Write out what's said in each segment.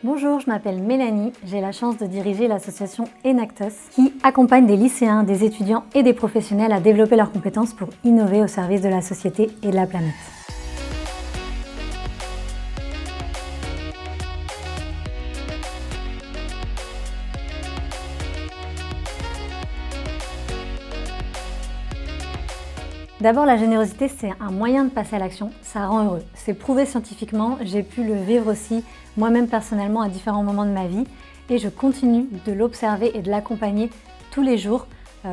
Bonjour, je m'appelle Mélanie, j'ai la chance de diriger l'association Enactus qui accompagne des lycéens, des étudiants et des professionnels à développer leurs compétences pour innover au service de la société et de la planète. D'abord, la générosité, c'est un moyen de passer à l'action, ça rend heureux. C'est prouvé scientifiquement, j'ai pu le vivre aussi moi-même personnellement à différents moments de ma vie et je continue de l'observer et de l'accompagner tous les jours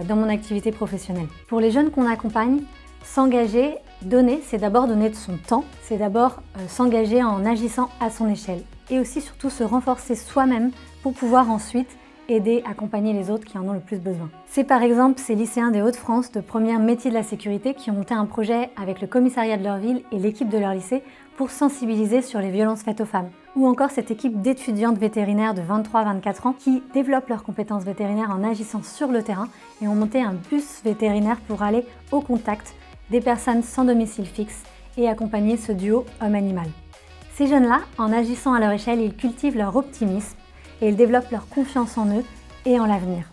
dans mon activité professionnelle. Pour les jeunes qu'on accompagne, s'engager, donner, c'est d'abord donner de son temps, c'est d'abord s'engager en agissant à son échelle et aussi surtout se renforcer soi-même pour pouvoir ensuite aider, accompagner les autres qui en ont le plus besoin. C'est par exemple ces lycéens des Hauts-de-France de première métier de la sécurité qui ont monté un projet avec le commissariat de leur ville et l'équipe de leur lycée pour sensibiliser sur les violences faites aux femmes. Ou encore cette équipe d'étudiantes vétérinaires de 23-24 ans qui développent leurs compétences vétérinaires en agissant sur le terrain et ont monté un bus vétérinaire pour aller au contact des personnes sans domicile fixe et accompagner ce duo homme-animal. Ces jeunes-là, en agissant à leur échelle, ils cultivent leur optimisme et ils développent leur confiance en eux et en l'avenir.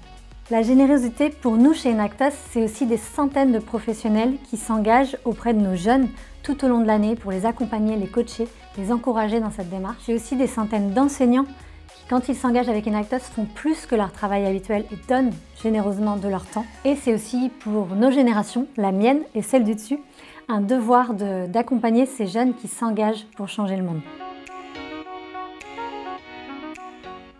La générosité pour nous chez Enactus, c'est aussi des centaines de professionnels qui s'engagent auprès de nos jeunes tout au long de l'année pour les accompagner, les coacher, les encourager dans cette démarche. J'ai aussi des centaines d'enseignants qui, quand ils s'engagent avec Enactus, font plus que leur travail habituel et donnent généreusement de leur temps. Et c'est aussi pour nos générations, la mienne et celle du dessus, un devoir d'accompagner ces jeunes qui s'engagent pour changer le monde.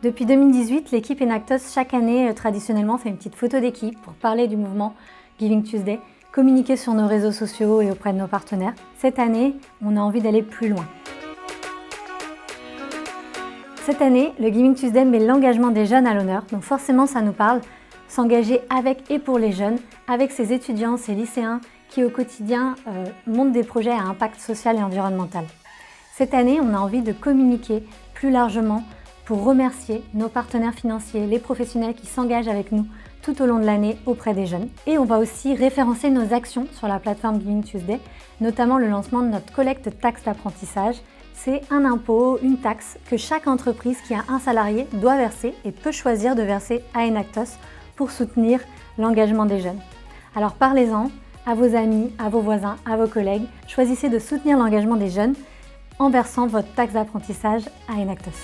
Depuis 2018, l'équipe Enactus, chaque année, traditionnellement, fait une petite photo d'équipe pour parler du mouvement Giving Tuesday, communiquer sur nos réseaux sociaux et auprès de nos partenaires. Cette année, on a envie d'aller plus loin. Cette année, le Giving Tuesday met l'engagement des jeunes à l'honneur, donc forcément ça nous parle, s'engager avec et pour les jeunes, avec ces étudiants, ces lycéens qui au quotidien montent des projets à impact social et environnemental. Cette année, on a envie de communiquer plus largement pour remercier nos partenaires financiers, les professionnels qui s'engagent avec nous tout au long de l'année auprès des jeunes. Et on va aussi référencer nos actions sur la plateforme Giving Tuesday, notamment le lancement de notre collecte taxe d'apprentissage. C'est un impôt, une taxe que chaque entreprise qui a un salarié doit verser et peut choisir de verser à Enactus pour soutenir l'engagement des jeunes. Alors parlez-en à vos amis, à vos voisins, à vos collègues. Choisissez de soutenir l'engagement des jeunes en versant votre taxe d'apprentissage à Enactus.